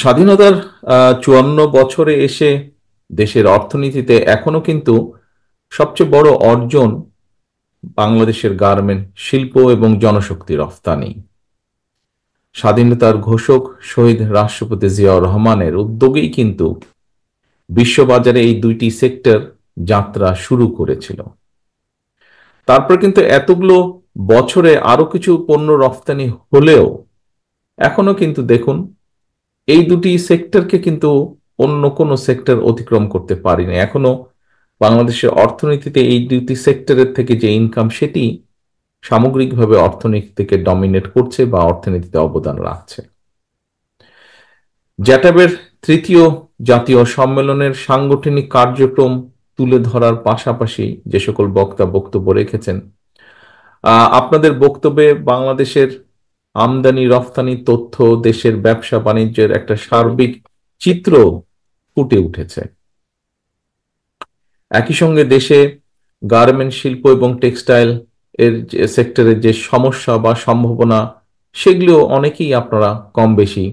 স্বাধীনতার 54 বছরে এসে দেশের অর্থনীতিতে এখনো কিন্তু সবচেয়ে বড় অর্জন বাংলাদেশের গার্মেন্ট শিল্প এবং জনশক্তি রফতানি। স্বাধীনতার ঘোষক শহীদ রাষ্ট্রপতি জিয়াউর রহমানের উদ্যোগেই কিন্তু বিশ্ববাজারে এই দুইটি সেক্টর যাত্রা শুরু করেছিল। তারপর কিন্তু এতগুলো বছরে আরো কিছু পণ্য রফতানি হলেও এখনো কিন্তু দেখুন এই দুটি সেক্টরকে কিন্তু অন্য কোনো সেক্টর অতিক্রম করতে পারিনি। এখনো বাংলাদেশের অর্থনীতিতে এই দুটি সেক্টরের থেকে যে ইনকাম সেটি সামগ্রিকভাবে অর্থনীতিকে ডমিনেট করছে বা অর্থনীতিতে অবদান রাখছে। জ্যাটাবের তৃতীয় জাতীয় সম্মেলনের সাংগঠনিক কার্যক্রম তুলে ধরার পাশাপাশি যে সকল বক্তা বক্তব্য রেখেছেন, আপনাদের বক্তব্যে বাংলাদেশের আমদানি রফতানি তথ্য, দেশের ব্যবসা বাণিজ্যের একটা সার্বিক চিত্র ফুটে উঠেছে। একই সঙ্গে দেশে গার্মেন্ট শিল্প এবং টেক্সটাইল এর সেক্টরের যে সমস্যা বা সম্ভাবনা, সেগুলো অনেকেই আপনারা কম বেশি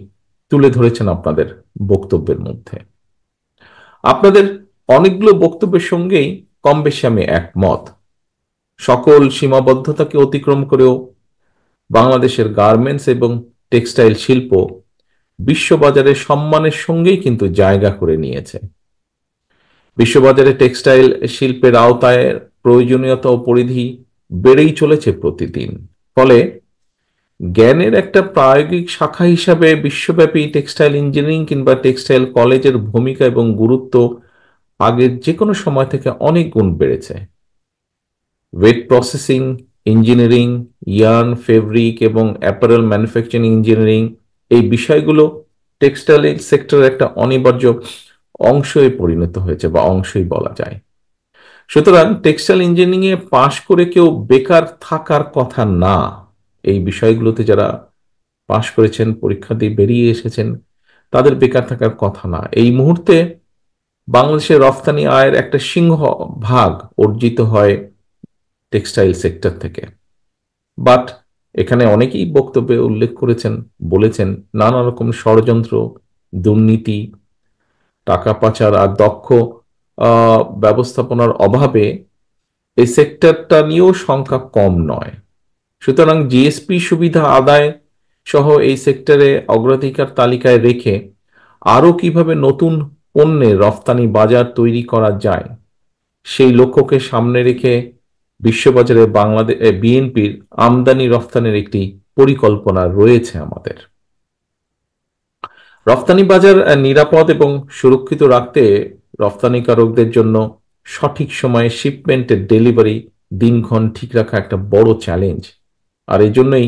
তুলে ধরেছেন আপনাদের বক্তব্যের মধ্যে। আপনাদের অনেকগুলো বক্তব্যের সঙ্গেই কম বেশি আমি একমত। সকল সীমাবদ্ধতাকে অতিক্রম করেও বাংলাদেশের গার্মেন্টস এবং টেক্সটাইল শিল্প বিশ্ববাজারে সম্মানের সঙ্গেই কিন্তু জায়গা করে নিয়েছে। বিশ্ববাজারে টেক্সটাইল শিল্পের আওতায় প্রয়োজনীয়তা ও পরিধি বেড়েই চলেছে প্রতিদিন। ফলে জ্ঞানের একটা প্রায়োগিক শাখা হিসাবে বিশ্বব্যাপী টেক্সটাইল ইঞ্জিনিয়ারিং কিংবা টেক্সটাইল কলেজের ভূমিকা এবং গুরুত্ব আগের যে কোনো সময় থেকে অনেক গুণ বেড়েছে। Wait processing engineering, yarn, fabric এবং অ্যাপারেল ম্যানুফ্যাকচারিং ইঞ্জিনিয়ারিং, এই বিষয়গুলো টেক্সটাইল সেক্টরের একটা অনিবার্য অংশে পরিণত হয়েছে বা অংশই বলা যায়। সুতরাং টেক্সটাইল ইঞ্জিনিয়ারিং এ পাশ করে কেউ বেকার থাকার কথা না। এই বিষয়গুলোতে যারা পাশ করেছেন, পরীক্ষা দিয়ে বেরিয়ে এসেছেন, তাদের বেকার থাকার কথা না। এই মুহূর্তে বাংলাদেশের রফতানি আয়ের একটা সিংহ ভাগ অর্জিত হয় টেক্সটাইল সেক্টর থেকে। বাট এখানে অনেকেই বক্তব্যে উল্লেখ করেছেন, বলেছেন নানা রকম ষড়যন্ত্র, দুর্নীতি, টাকা পাচার আর দক্ষ ব্যবস্থাপনার অভাবে এই সেক্টরটা নিয়েও সংখ্যা কম নয়। সুতরাং জিএসপি সুবিধা আদায় সহ এই সেক্টরে অগ্রাধিকার তালিকায় রেখে আরো কিভাবে নতুন পণ্যের রফতানি বাজার তৈরি করা যায়, সেই লক্ষ্যকে সামনে রেখে বিশ্ববাজারে বাংলাদেশ বিএনপির আমদানি রফতানির একটি পরিকল্পনা রয়েছে আমাদের। রফতানি বাজার নিরাপদ এবং সুরক্ষিত রাখতে রফতানিকারকদের জন্য সঠিক সময়ে শিপমেন্টের ডেলিভারি দিনক্ষণ ঠিক রাখা একটা বড় চ্যালেঞ্জ। আর এই জন্যই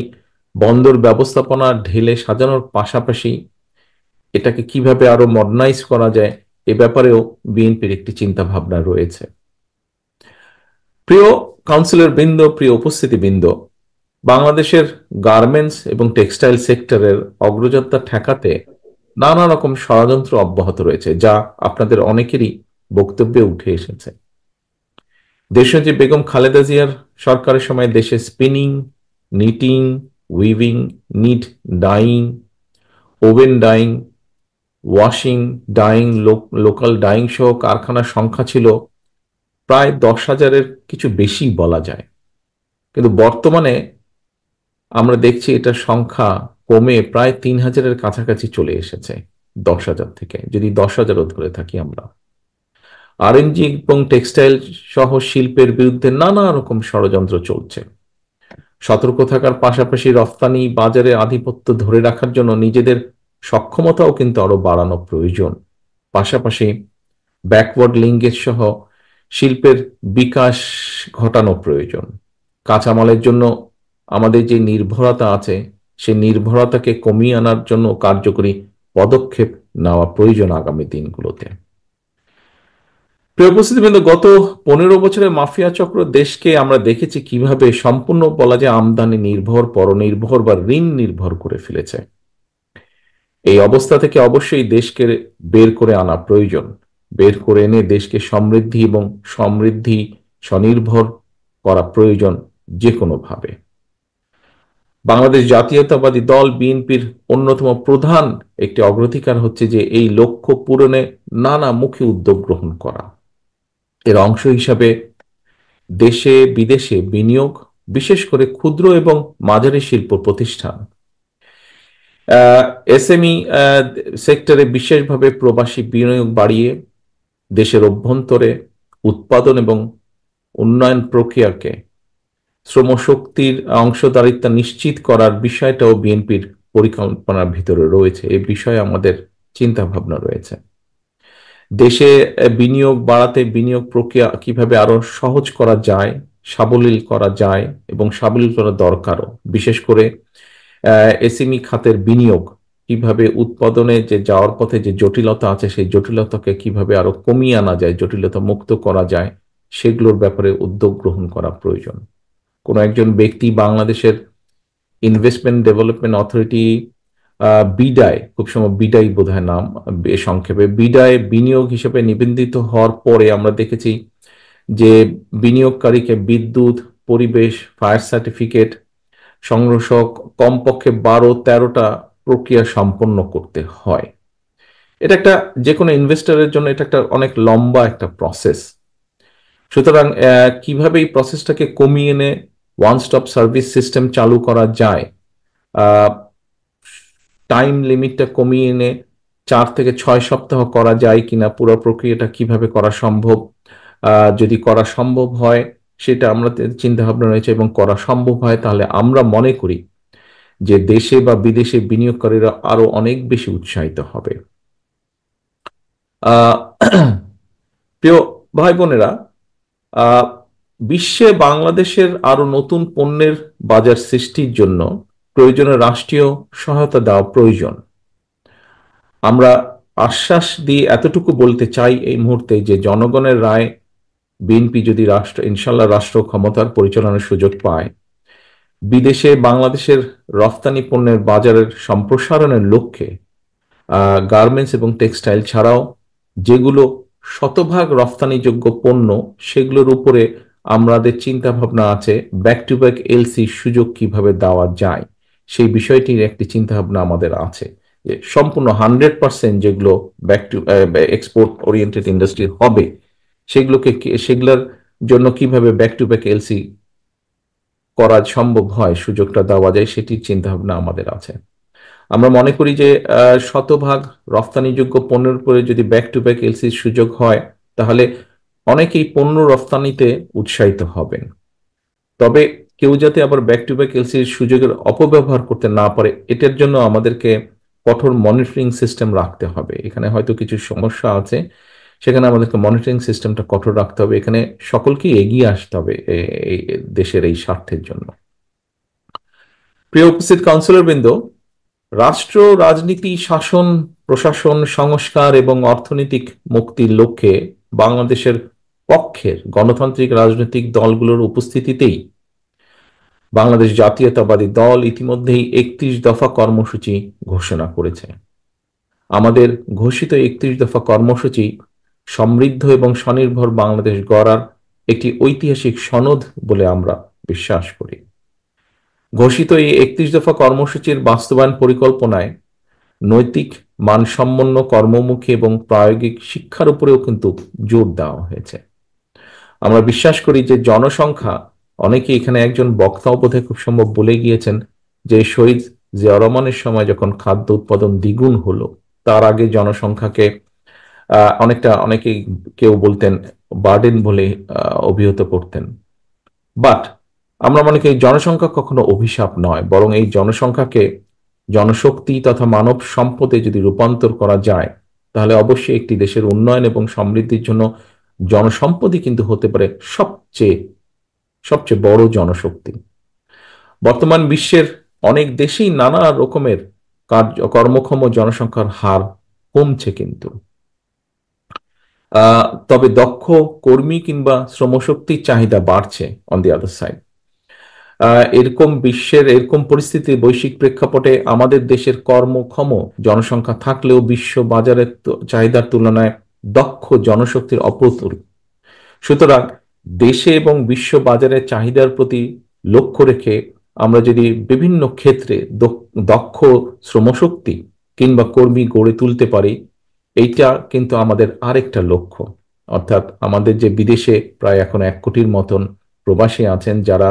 বন্দর ব্যবস্থাপনা ঢেলে সাজানোর পাশাপাশি এটাকে কিভাবে আরো মডার্নাইজ করা যায় এ ব্যাপারেও বিএনপির একটি চিন্তা ভাবনা রয়েছে। প্রিয় কাউন্সিলর বৃন্দ, প্রিয় উপস্থিতি বৃন্দ, বাংলাদেশের গার্মেন্টস এবং টেক্সটাইল সেক্টরের অগ্রযাত্রা ঠেকাতে নানা রকম ষড়যন্ত্র অব্যাহত রয়েছে, যা আপনাদের অনেকেরই বক্তব্যে উঠে এসেছে। দেশনেত্রী বেগম খালেদা জিয়ার সরকারের সময় দেশে spinning, knitting, weaving, knit dyeing, woven dyeing, washing, dyeing, local dyeing সহ কারখানার সংখ্যা ছিল প্রায় 10,000-এর কিছু বেশি বলা যায়। কিন্তু বর্তমানে আমরা দেখছি এটার সংখ্যা কমে প্রায় 3,000-এর কাছাকাছি চলে এসেছে, 10,000 থেকে, যদি 10,000-ও ধরে থাকি আমরা। আরএনজি এবং টেক্সটাইল সহ শিল্পের বিরুদ্ধে নানা রকম ষড়যন্ত্র চলছে। সতর্ক থাকার পাশাপাশি রফতানি বাজারে আধিপত্য ধরে রাখার জন্য নিজেদের সক্ষমতাও কিন্তু আরো বাড়ানো প্রয়োজন। পাশাপাশি ব্যাকওয়ার্ড লিঙ্কেজ সহ শিল্পের বিকাশ ঘটানো প্রয়োজন। কাঁচামালের জন্য আমাদের যে নির্ভরতা আছে, সেই নির্ভরতাকে কমিয়ে আনার জন্য কার্যকরী পদক্ষেপ নেওয়া প্রয়োজন আগামী দিনগুলোতে। প্রিয় উপস্থিতিবৃন্দ, গত 15 বছরের মাফিয়া চক্র দেশকে আমরা দেখেছি কিভাবে সম্পূর্ণ বলা যায় আমদানি নির্ভর, পরনির্ভর বা ঋণ নির্ভর করে ফেলেছে। এই অবস্থা থেকে অবশ্যই দেশকে বের করে আনা প্রয়োজন। বের করে এনে দেশকে সমৃদ্ধি এবং স্বনির্ভর করা প্রয়োজন যে কোনো ভাবে। বাংলাদেশ জাতীয়তাবাদী দল বিএনপির অন্যতম প্রধান একটি অগ্রাধিকার হচ্ছে যে এই লক্ষ্য পূরণে নানামুখী উদ্যোগ গ্রহণ করা। এর অংশ হিসাবে দেশে বিদেশে বিনিয়োগ, বিশেষ করে ক্ষুদ্র এবং মাঝারি শিল্প প্রতিষ্ঠান, এসএমই সেক্টরে বিশেষভাবে প্রবাসী বিনিয়োগ বাড়িয়ে দেশের অভ্যন্তরে উৎপাদন এবং উন্নয়ন প্রক্রিয়াকে শ্রমশক্তির অংশদারিত্ব নিশ্চিত করার বিষয়টাও বিএনপির পরিকল্পনার ভিতরে রয়েছে। এই বিষয়ে আমাদের চিন্তা ভাবনা রয়েছে। দেশে বিনিয়োগ বাড়াতে বিনিয়োগ প্রক্রিয়া কিভাবে আরো সহজ করা যায়, সাবলীল করা যায় এবং সাবলীল করা দরকারও। বিশেষ করে এসএমই খাতের বিনিয়োগ কিভাবে উৎপাদনে যে যাওয়ার পথে যে জটিলতা আছে সেই জটিলতাকে কিভাবে আরো কমিয়ে আনা যায়, জটিলতা মুক্ত করা যায়, সেগুলোর ব্যাপারে উদ্যোগ গ্রহণ করা প্রয়োজন। কোন একজন ব্যক্তি বাংলাদেশের ইনভেস্টমেন্ট ডেভেলপমেন্ট অথরিটি, বিডায়, খুব সময় বিডাই বোধহয় নাম, সংক্ষেপে বিডায় বিনিয়োগ হিসেবে নিবন্ধিত হওয়ার পরে আমরা দেখেছি যে বিনিয়োগকারীকে বিদ্যুৎ, পরিবেশ, ফায়ার সার্টিফিকেট সংগ্রহ কমপক্ষে 12-13টা প্রক্রিয়া সম্পন্ন করতে হয়। এটা একটা, যে কোনো ইনভেস্টরের জন্য এটা একটা অনেক লম্বা একটা প্রসেস। সুতরাং কিভাবে এই প্রসেসটাকে কমিয়ে এনে ওয়ান স্টপ সার্ভিস সিস্টেম চালু করা যায়, টাইম লিমিটটা কমিয়ে এনে 4 থেকে 6 সপ্তাহ করা যায় কিনা, পুরো প্রক্রিয়াটা কিভাবে করা সম্ভব, যদি করা সম্ভব হয় সেটা আমরা চিন্তা ভাবনা রয়েছে, এবং করা সম্ভব হয় তাহলে আমরা মনে করি যে দেশে বা বিদেশে বিনিয়োগকারীরা আরো অনেক বেশি উৎসাহিত হবে। আহ প্রিয় ভাই বোনেরা, আহ বিশ্বে বাংলাদেশের আরো নতুন পণ্যের বাজার সৃষ্টির জন্য প্রয়োজনীয় রাষ্ট্রীয় সহায়তা দেওয়া প্রয়োজন। আমরা আশ্বাস দিয়ে এতটুকু বলতে চাই এই মুহূর্তে যে জনগণের রায় বিএনপি যদি ইনশাল্লাহ রাষ্ট্র ক্ষমতার পরিচালনার সুযোগ পায়, বিদেশে বাংলাদেশের রফতানি পণ্যের বাজারের সম্প্রসারণের লক্ষ্যে গার্মেন্টস এবং টেক্সটাইল ছাড়াও যেগুলো শতভাগ রফতানিযোগ্য পণ্য সেগুলোর উপরে আমাদের চিন্তা ভাবনা আছে ব্যাক টু ব্যাক এলসি সুযোগ কিভাবে দেওয়া যায়, সেই বিষয়টির একটি চিন্তা ভাবনা আমাদের আছে। যে সম্পূর্ণ 100% যেগুলো back to export oriented industry হবে সেগুলোর জন্য কিভাবে ব্যাক টু ব্যাক এলসি করা সম্ভব হয়, সুযোগটা দেওয়া যায়, সেটির চিন্তা ভাবনা আমাদের আছে। আমরা মনে করি যে শতভাগ রফতানিযোগ্য পণ্যের উপরে যদি ব্যাক টু ব্যাক এলসির সুযোগ হয় তাহলে অনেকেই পণ্য রফতানিতে উৎসাহিত হবেন। তবে কেউ যাতে আবার ব্যাক টু ব্যাক এলসির সুযোগের অপব্যবহার করতে না পারে, এটার জন্য আমাদেরকে কঠোর মনিটরিং সিস্টেম রাখতে হবে। এখানে হয়তো কিছু সমস্যা আছে, সেখানে আমাদেরকে মনিটরিং সিস্টেমটা কঠোর রাখতে হবে। এখানে সকলকেই এগিয়ে আসতে হবে এই দেশের এই স্বার্থের জন্য। প্রিয় উপস্থিত কাউন্সিলর বৃন্দ, রাষ্ট্র, রাজনীতি, শাসন, প্রশাসন, সংস্কার এবং অর্থনৈতিক মুক্তির লক্ষ্যে বাংলাদেশের পক্ষের গণতান্ত্রিক রাজনৈতিক দলগুলোর উপস্থিতিতেই বাংলাদেশ জাতীয়তাবাদী দল ইতিমধ্যেই 31 দফা কর্মসূচি ঘোষণা করেছে। আমাদের ঘোষিত 31 দফা কর্মসূচি সমৃদ্ধ এবং স্বনির্ভর বাংলাদেশ গড়ার একটি ঐতিহাসিক সনদ বলে আমরা বিশ্বাস করি। ঘোষিত এই 31 দফা কর্মসূচির বাস্তবায়ন পরিকল্পনায় নৈতিক, মানসম্পন্ন, কর্মমুখী এবং প্রায়োগিক শিক্ষার উপরেও কিন্তু জোর দেওয়া হয়েছে। আমরা বিশ্বাস করি যে জনসংখ্যা, অনেকে এখানে একজন বক্তাও বোধহয় খুব সম্ভব বলে গিয়েছেন যে শহীদ জিয়া রহমানের সময় যখন খাদ্য উৎপাদন দ্বিগুণ হলো, তার আগে জনসংখ্যাকে অনেকেই কেউ বলতেন বার্ডেন বলে অভিহিত করতেন। বাট আমরা মনে করি জনসংখ্যা কখনো অভিশাপ নয়, বরং এই জনসংখ্যাকে জনশক্তি তথা মানব সম্পদে যদি রূপান্তর করা যায় তাহলে অবশ্যই একটি দেশের উন্নয়ন এবং সমৃদ্ধির জন্য জনসম্পদই কিন্তু হতে পারে সবচেয়ে সবচেয়ে বড় জনশক্তি। বর্তমান বিশ্বের অনেক দেশেই নানা রকমের কর্মক্ষম জনসংখ্যার হার কমছে, কিন্তু তবে দক্ষ কর্মী কিংবা শ্রমশক্তির চাহিদা বাড়ছে অন দি আদার সাইড। এরকম পরিস্থিতি বৈশ্বিক প্রেক্ষাপটে আমাদের দেশের কর্মক্ষম জনসংখ্যা থাকলেও বিশ্ব বাজারের চাহিদার তুলনায় দক্ষ জনশক্তির অপ্রতুল। সুতরাং দেশে এবং বিশ্ব বাজারের চাহিদার প্রতি লক্ষ্য রেখে আমরা যদি বিভিন্ন ক্ষেত্রে দক্ষ শ্রমশক্তি কিংবা কর্মী গড়ে তুলতে পারি, এইটা কিন্তু আমাদের আরেকটা লক্ষ্য। অর্থাৎ আমাদের যে বিদেশে প্রায় এখন 1 কোটির মতন প্রবাসী আছেন, যারা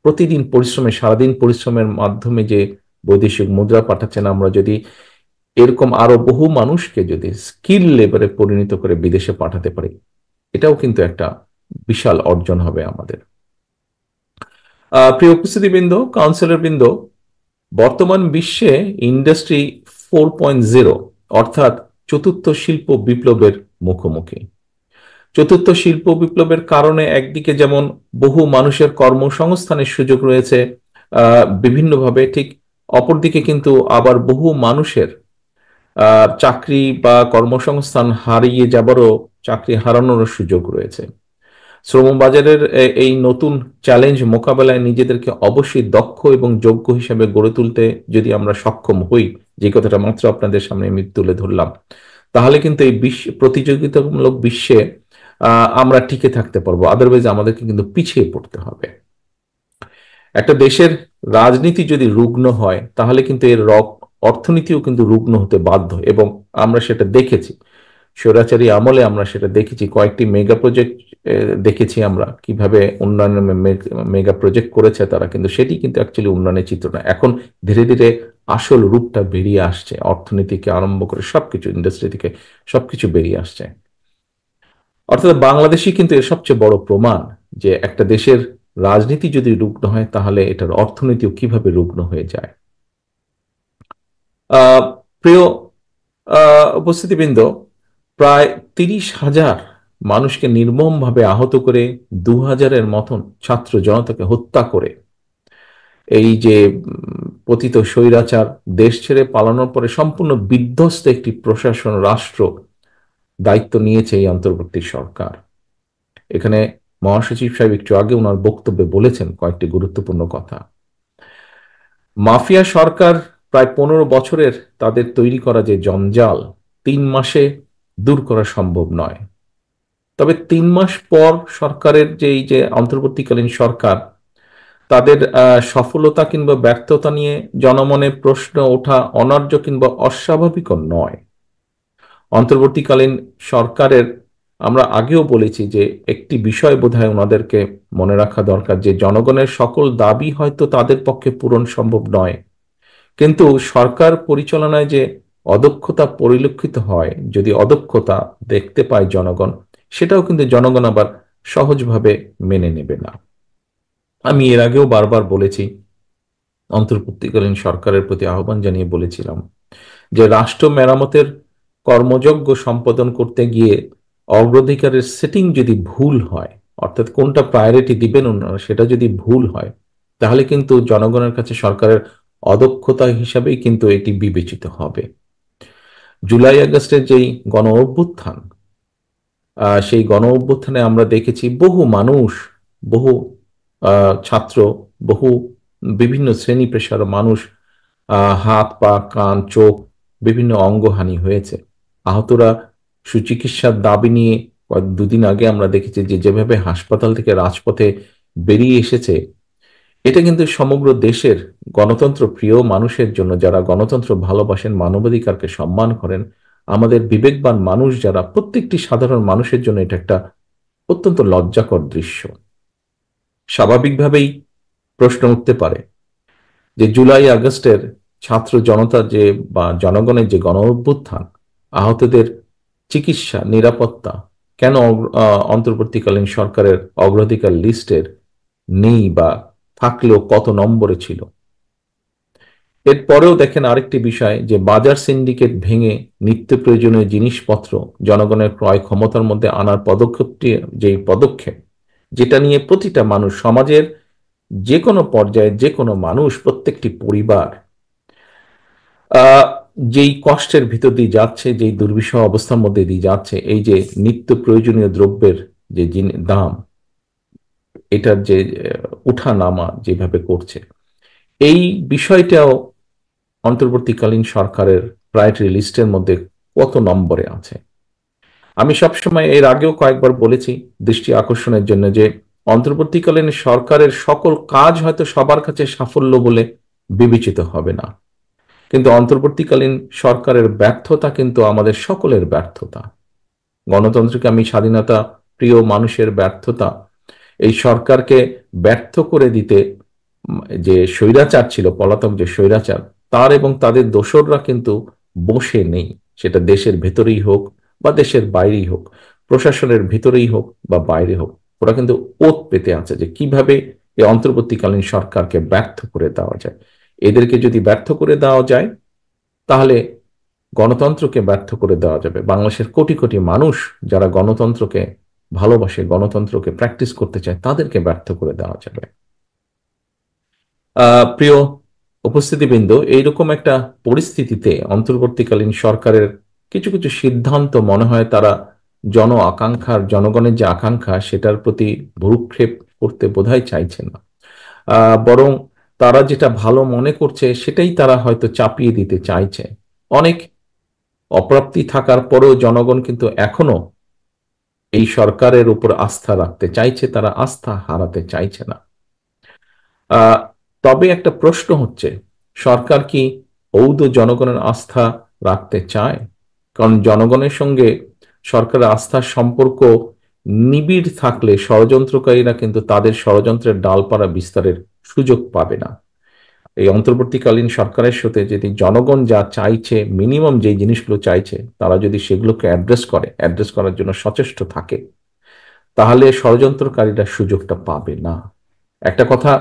প্রতিদিন পরিশ্রমে, সারাদিন পরিশ্রমের মাধ্যমে যে বৈদেশিক মুদ্রা পাঠাচ্ছেন, আমরা যদি এরকম আরো বহু মানুষকে যদি স্কিল লেবারে পরিণত করে বিদেশে পাঠাতে পারি, এটাও কিন্তু একটা বিশাল অর্জন হবে আমাদের। প্রিয় উপস্থিতিবৃন্দ, কাউন্সিলর বৃন্দ, বর্তমান বিশ্বে ইন্ডাস্ট্রি 4.0 অর্থাৎ চতুর্থ শিল্প বিপ্লবের মুখোমুখি। চতুর্থ শিল্প বিপ্লবের কারণে একদিকে যেমন বহু মানুষের কর্মসংস্থানের সুযোগ রয়েছে বিভিন্নভাবে, ঠিক অপরদিকে কিন্তু আবার বহু মানুষের চাকরি বা কর্মসংস্থান হারিয়ে যাবারও, চাকরি হারানোর সুযোগ রয়েছে। শ্রমবাজারের এই নতুন চ্যালেঞ্জ মোকাবেলায় নিজেদেরকে অবশ্যই দক্ষ এবং যোগ্য হিসেবে গড়ে তুলতে যদি আমরা সক্ষম হই, যে কথাটা মাত্র আপনাদের সামনে আমি তুলে ধরলাম, তাহলে কিন্তু এই প্রতিযোগিতামূলক বিশ্বে আমরা টিকে থাকতে পারবো। আদারওয়াইজ আমাদেরকে কিন্তু পিছিয়ে পড়তে হবে। একটা দেশের রাজনীতি যদি রুগ্ন হয়, তাহলে কিন্তু এর অর্থনীতিও কিন্তু রুগ্ন হতে বাধ্য, এবং আমরা সেটা দেখেছি। স্বৈরাচারী আমলে আমরা সেটা দেখেছি। কয়েকটি মেগা প্রজেক্ট দেখেছি আমরা, কিভাবে উন্নয়নের মেগা প্রজেক্ট করেছে তারা, কিন্তু সেটি কিন্তু অ্যাকচুয়ালি উন্নয়নের চিত্র না। এখন ধীরে ধীরে আসল রূপটা বেরিয়ে আসছে, অর্থনীতিকে আরম্ভ করে সবকিছু, ইন্ডাস্ট্রি থেকে সবকিছু বেরিয়ে আসছে। অর্থাৎ বাংলাদেশই কিন্তু এর সবচেয়ে বড় প্রমাণ যে একটা দেশের রাজনীতি যদি রুগ্ন হয়, তাহলে এটার অর্থনীতিও কিভাবে রুগ্ন হয়ে যায়। প্রিয় উপস্থিতিবৃন্দ, প্রায় 30,000 মানুষকে নির্মমভাবে আহত করে, 2,000-এর মতন ছাত্র জনতাকে হত্যা করে এই যে পতিত স্বৈরাচার দেশ ছেড়ে পালানোর পরে সম্পূর্ণ বিধ্বস্ত একটি প্রশাসন, রাষ্ট্র দায়িত্ব নিয়েছে এই অন্তর্বর্তী সরকার। এখানে মহাসচিব সাহেব একটু আগে ওনার বক্তব্যে বলেছেন কয়েকটি গুরুত্বপূর্ণ কথা। মাফিয়া সরকার প্রায় 15 বছরের তাদের তৈরি করা যে জঞ্জাল 3 মাসে দূর করা সম্ভব নয়। তবে 3 মাস পর সরকারের যে এই যে অন্তর্বর্তীকালীন সরকার, তাদের সফলতা কিংবা ব্যর্থতা নিয়ে জনমনে প্রশ্ন ওঠা অনার্য কিংবা অস্বাভাবিকও নয়। অন্তর্বর্তীকালীন সরকারের, আমরা আগেও বলেছি যে একটি বিষয় বোধহয় ওনাদেরকে মনে রাখা দরকার, যে জনগণের সকল দাবি হয়তো তাদের পক্ষে পূরণ সম্ভব নয়, কিন্তু সরকার পরিচালনায় যে অদক্ষতা পরিলক্ষিত হয়, যদি অদক্ষতা দেখতে পায় জনগণ, সেটাও কিন্তু জনগণ আবার সহজভাবে মেনে নেবে না। আমি এর আগেও বারবার বলেছি, অন্তর্বর্তীকালীন সরকারের প্রতি আহ্বান জানিয়ে বলেছিলাম যে রাষ্ট্র মেরামতের কর্মযজ্ঞ সম্পাদন করতে গিয়ে অগ্রাধিকারের সেটিং যদি ভুল হয়, অর্থাৎ কোনটা প্রায়োরিটি দিবেন ওনারা সেটা যদি ভুল হয়, তাহলে কিন্তু জনগণের কাছে সরকারের অদক্ষতা হিসাবেই কিন্তু এটি বিবেচিত হবে। জুলাই আগস্টের যেই গণ অভ্যুত্থান, সেই গণ অভ্যুত্থানে আমরা দেখেছি বহু মানুষ, বহু ছাত্র, বহু বিভিন্ন শ্রেণী পেশার মানুষ, হাত পা কান চোখ বিভিন্ন অঙ্গহানি হয়েছে। আহতরা সুচিকিৎসার দাবি নিয়ে দুদিন আগে আমরা দেখেছি যে যেভাবে হাসপাতাল থেকে রাজপথে বেরিয়ে এসেছে, এটা কিন্তু সমগ্র দেশের গণতন্ত্র প্রিয় মানুষের জন্য, যারা গণতন্ত্র ভালোবাসেন, মানবাধিকারকে সম্মান করেন, আমাদের বিবেকবান মানুষ যারা, প্রত্যেকটি সাধারণ মানুষের জন্য এটা একটা অত্যন্ত লজ্জাকর দৃশ্য। স্বাভাবিকভাবেই প্রশ্ন উঠতে পারে যে জুলাই আগস্টের ছাত্র জনতা যে বা জনগণের যে গণ অভ্যুত্থান, আহতদের চিকিৎসা, নিরাপত্তা কেন অন্তর্বর্তীকালীন সরকারের অগ্রাধিকার লিস্টের নেই, বা থাকলেও কত নম্বরে ছিল। এরপরেও দেখেন আরেকটি বিষয়, যে বাজার সিন্ডিকেট ভেঙে নিত্য প্রয়োজনীয় জিনিসপত্র জনগণের ক্রয় ক্ষমতার মধ্যে আনার পদক্ষেপটি, যেই পদক্ষেপ, যেটা নিয়ে প্রতিটা মানুষ, সমাজের যে কোনো পর্যায়ে যে কোনো মানুষ, প্রত্যেকটি পরিবার যেই কষ্টের ভিতর দিয়ে যাচ্ছে, যেই দুর্বিষহ অবস্থার মধ্যে দিয়ে যাচ্ছে, এই যে নিত্য প্রয়োজনীয় দ্রব্যের যে দাম, এটার যে উঠা নামা যেভাবে করছে, এই বিষয়টাও অন্তর্বর্তীকালীন সরকারের প্রায়োরিটি লিস্টের মধ্যে কত নম্বরে আছে। আমি সবসময় এর আগেও কয়েকবার বলেছি দৃষ্টি আকর্ষণের জন্য, যে অন্তর্বর্তীকালীন সরকারের সকল কাজ হয়তো সবার কাছে সাফল্য বলে বিবেচিত হবে না, কিন্তু অন্তর্বর্তীকালীন সরকারের ব্যর্থতা কিন্তু আমাদের সকলের ব্যর্থতা। গণতন্ত্রকে আমি স্বাধীনতা প্রিয় মানুষের ব্যর্থতা, এই সরকারকে ব্যর্থ করে দিতে যে স্বৈরাচার ছিল, পলাতক যে স্বৈরাচার, তার এবং তাদের দোসররা কিন্তু বসে নেই। সেটা দেশের ভেতরেই হোক বা দেশের বাইরেই হোক, প্রশাসনের ভিতরেই হোক বা বাইরে হোক, ওরা কিন্তু ওত পেতে আছে যে কিভাবে এই অন্তর্বর্তীকালীন সরকারকে ব্যর্থ করে দেওয়া যায়। এদেরকে যদি ব্যর্থ করে দেওয়া যায়, তাহলে গণতন্ত্রকে ব্যর্থ করে দেওয়া যাবে। বাংলাদেশের কোটি কোটি মানুষ যারা গণতন্ত্রকে ভালোবাসে, গণতন্ত্রকে প্র্যাকটিস করতে চায়, তাদেরকে ব্যর্থ করে দেওয়া যাবে। প্রিয় উপস্থিতিবৃন্দ, এইরকম একটা পরিস্থিতিতে অন্তর্বর্তীকালীন সরকারের কিছু কিছু সিদ্ধান্ত মনে হয় তারা জনগণের যে আকাঙ্ক্ষা সেটার প্রতি ভ্রুক্ষেপ করতে বোধহয় চাইছে না। বরং তারা যেটা ভালো মনে করছে সেটাই তারা হয়তো চাপিয়ে দিতে চাইছে। অনেক অপ্রাপ্তি থাকার পরেও জনগণ কিন্তু এখনো এই সরকারের উপর আস্থা রাখতে চাইছে, তারা আস্থা হারাতে চাইছে না। আহ তবে একটা প্রশ্ন হচ্ছে, সরকার কি ঔদ জনগণের আস্থা রাখতে চায়? কারণ জনগণের সঙ্গে সরকারের আস্থার সম্পর্ক নিবিড় থাকলে ষড়যন্ত্রকারীরা কিন্তু তাদের ষড়যন্ত্রের ডালপালা বিস্তারের সুযোগ পাবে না। এই অন্তর্বর্তীকালীন সরকারের সাথে যদি জনগণ যা চাইছে, মিনিমাম যে জিনিসগুলো চাইছে, তারা যদি সেগুলোকে অ্যাড্রেস করার জন্য সচেষ্ট থাকে, তাহলে ষড়যন্ত্রকারীরা সুযোগটা পাবে না। একটা কথা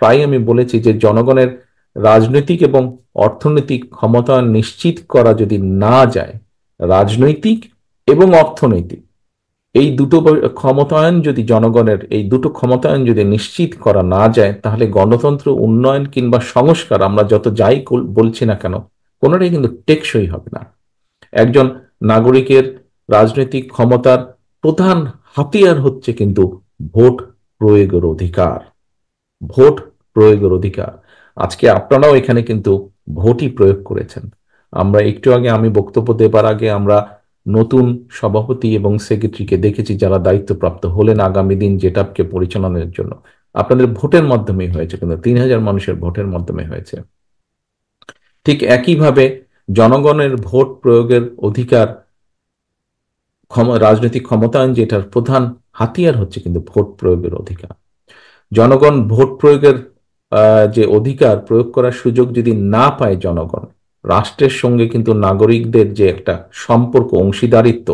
প্রায় আমি বলেছি যে জনগণের রাজনৈতিক এবং অর্থনৈতিক ক্ষমতা নিশ্চিত করা যদি না যায়, রাজনৈতিক এবং অর্থনৈতিক এই দুটো ক্ষমতায়ন যদি জনগণের এই দুটো ক্ষমতায়ন যদি নিশ্চিত করা না যায়, তাহলে গণতন্ত্র উন্নয়ন কিংবা সংস্কার আমরা যত যাই বলছি না কেন, কোনোটাই কিন্তু টেকসই হবে না। একজন নাগরিকের রাজনৈতিক ক্ষমতার প্রধান হাতিয়ার হচ্ছে কিন্তু ভোট প্রয়োগের অধিকার। ভোট প্রয়োগের অধিকার। আজকে আপনারাও এখানে কিন্তু ভোটই প্রয়োগ করেছেন। আমরা একটু আগে, আমি বক্তব্য দেবার আগে, আমরা নতুন সভাপতি এবং সেক্রেটারিকে দেখেছি যারা দায়িত্বপ্রাপ্ত হলেন আগামী দিন জেটাপকে পরিচালনার জন্য। আপনাদের ভোটের মাধ্যমেই হয়েছে, কিন্তু 3,000 মানুষের ভোটের মাধ্যমে হয়েছে। ঠিক একইভাবে জনগণের ভোট প্রয়োগের অধিকার, রাজনৈতিক ক্ষমতায়ন যেটার প্রধান হাতিয়ার হচ্ছে কিন্তু ভোট প্রয়োগের অধিকার। জনগণ ভোট প্রয়োগের যে অধিকার প্রয়োগ করার সুযোগ যদি না পায় জনগণ, রাষ্ট্রের সঙ্গে কিন্তু নাগরিকদের যে একটা সম্পর্ক, অংশীদারিত্ব,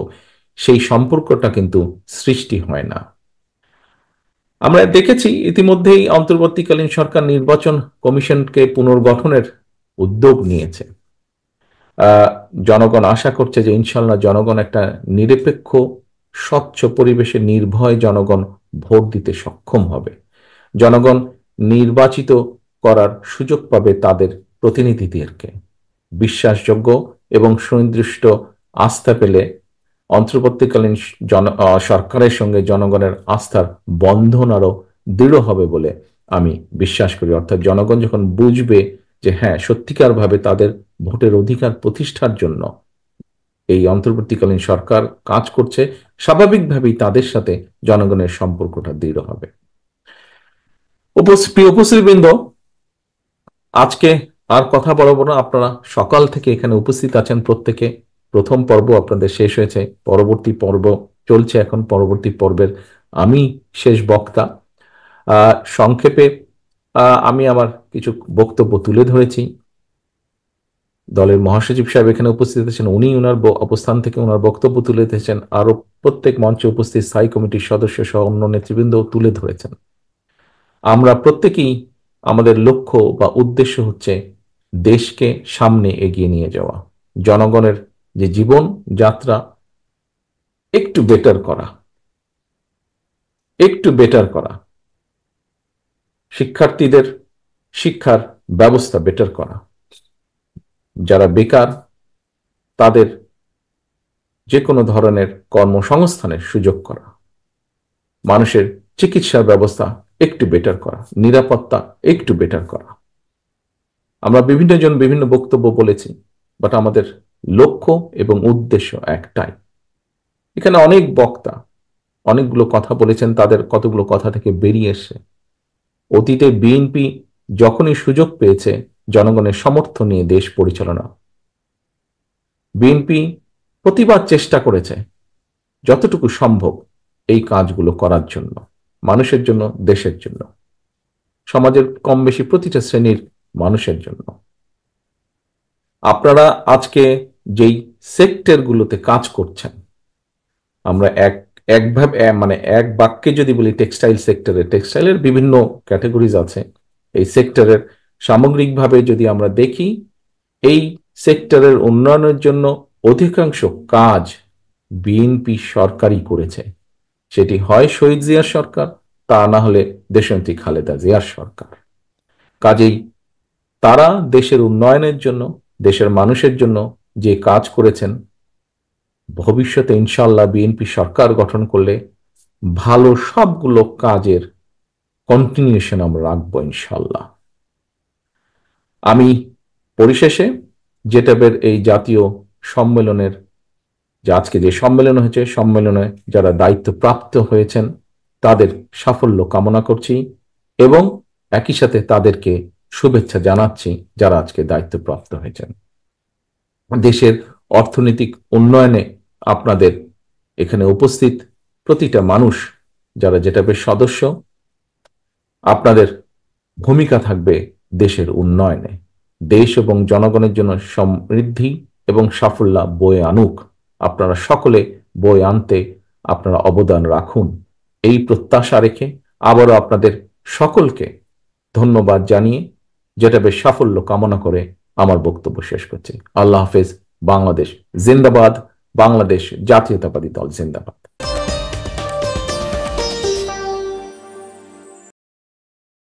সেই সম্পর্কটা কিন্তু সৃষ্টি হয় না। আমরা দেখেছি ইতিমধ্যেই অন্তর্বর্তীকালীন সরকার নির্বাচন কমিশনকে পুনর্গঠনের উদ্যোগ নিয়েছে। জনগণ আশা করছে যে ইনশাল্লাহ জনগণ একটা নিরপেক্ষ স্বচ্ছ পরিবেশে নির্ভয় জনগণ ভোট দিতে সক্ষম হবে। জনগণ নির্বাচিত করার সুযোগ পাবে তাদের প্রতিনিধিদেরকে। বিশ্বাসযোগ্য এবং সুনির্দিষ্ট আস্থা পেলে অন্তর্বর্তীকালীন সরকারের সঙ্গে জনগণের আস্থার বন্ধন আরো দৃঢ় হবে বলে আমি বিশ্বাস করি। অর্থাৎ জনগণ যখন বুঝবে যে হ্যাঁ, সত্যিকার ভাবে তাদের ভোটের অধিকার প্রতিষ্ঠার জন্য এই অন্তর্বর্তীকালীন সরকার কাজ করছে, স্বাভাবিকভাবেই তাদের সাথে জনগণের সম্পর্কটা দৃঢ় হবে। উপস্থিতবৃন্দ, আজকে আর কথা বলবো না। আপনারা সকাল থেকে এখানে উপস্থিত আছেন প্রত্যেকে। প্রথম পর্ব আপনাদের শেষ হয়েছে, পরবর্তী পর্ব চলছে এখন। পরবর্তী পর্বের আমি শেষ বক্তা। সংক্ষেপে আমি আমার কিছু বক্তব্য তুলে ধরেছি। দলের মহাসচিব সাহেব এখানে উপস্থিত আছেন, উনি ওনার অবস্থান থেকে ওনার বক্তব্য তুলে ধরেছেন। আরো প্রত্যেক মঞ্চে উপস্থিত স্থায়ী কমিটির সদস্য সহ অন্য নেতৃবৃন্দ তুলে ধরেছেন। আমরা প্রত্যেকেই, আমাদের লক্ষ্য বা উদ্দেশ্য হচ্ছে দেশকে সামনে এগিয়ে নিয়ে যাওয়া, জনগণের যে জীবন যাত্রা একটু বেটার করা, শিক্ষার্থীদের শিক্ষার ব্যবস্থা বেটার করা, যারা বেকার তাদের যে কোনো ধরনের কর্মসংস্থানের সুযোগ করা, মানুষের চিকিৎসার ব্যবস্থা একটু বেটার করা, নিরাপত্তা একটু বেটার করা। আমরা বিভিন্ন জন বিভিন্ন বক্তব্য বলেছি, বাট আমাদের লক্ষ্য এবং উদ্দেশ্য একটাই। এখানে অনেক বক্তা, অনেকগুলো কথা বলেছেন, তাদের কতগুলো কথা থেকে বেরিয়ে এসে অতীতে বিএনপি যখনই সুযোগ পেয়েছে জনগণের সমর্থন নিয়ে দেশ পরিচালনা, বিএনপি প্রতিবার চেষ্টা করেছে যতটুকু সম্ভব এই কাজগুলো করার জন্য, মানুষের জন্য, দেশের জন্য, সমাজের কম বেশি প্রতিটা শ্রেণীর মানুষের জন্য। আপনারা আজকে যেই সেক্টরগুলোতে কাজ করছেন, আমরা একভাবে মানে এক বাক্যে যদি বলি টেক্সটাইল সেক্টরে, টেক্সটাইলের বিভিন্ন ক্যাটাগরিজ আছে, এই সেক্টরের সামগ্রিকভাবে যদি আমরা দেখি, এই সেক্টরের উন্নয়নের জন্য অধিকাংশ কাজ বিএনপি সরকারই করেছে। সেটি হয় শহীদ জিয়ার সরকার, তা না হলে দেশনেত্রী খালেদা জিয়ার সরকার। কাজেই তারা দেশের উন্নয়নের জন্য, দেশের মানুষের জন্য যে কাজ করেছেন, ভবিষ্যতে ইনশাল্লাহ বিএনপি সরকার গঠন করলে ভালো সবগুলো কাজের কন্টিনিউশন আমরা রাখবো ইনশাল্লাহ। আমি পরিশেষে জেটাবের এই জাতীয় সম্মেলনের, যে আজকে যে সম্মেলন হয়েছে, সম্মেলনে যারা দায়িত্বপ্রাপ্ত হয়েছেন তাদের সাফল্য কামনা করছি এবং একই সাথে তাদেরকে শুভেচ্ছা জানাচ্ছি যারা আজকে দায়িত্বপ্রাপ্ত হয়েছেন। দেশের অর্থনৈতিক উন্নয়নে আপনাদের এখানে উপস্থিত প্রতিটা মানুষ যারা জেটাবের সদস্য, আপনাদের ভূমিকা থাকবে দেশের উন্নয়নে। দেশ এবং জনগণের জন্য সমৃদ্ধি এবং সাফল্য বয়ে আনুক, আপনারা সকলে বয়ে আনতে আপনারা অবদান রাখুন, এই প্রত্যাশা রেখে আবারও আপনাদের সকলকে ধন্যবাদ জানিয়ে যেটা বেশ সাফল্য কামনা করে আমার বক্তব্য শেষ করছি। আল্লাহ হাফেজ। বাংলাদেশ জিন্দাবাদ। বাংলাদেশ জাতীয়তাবাদী দল জিন্দাবাদ।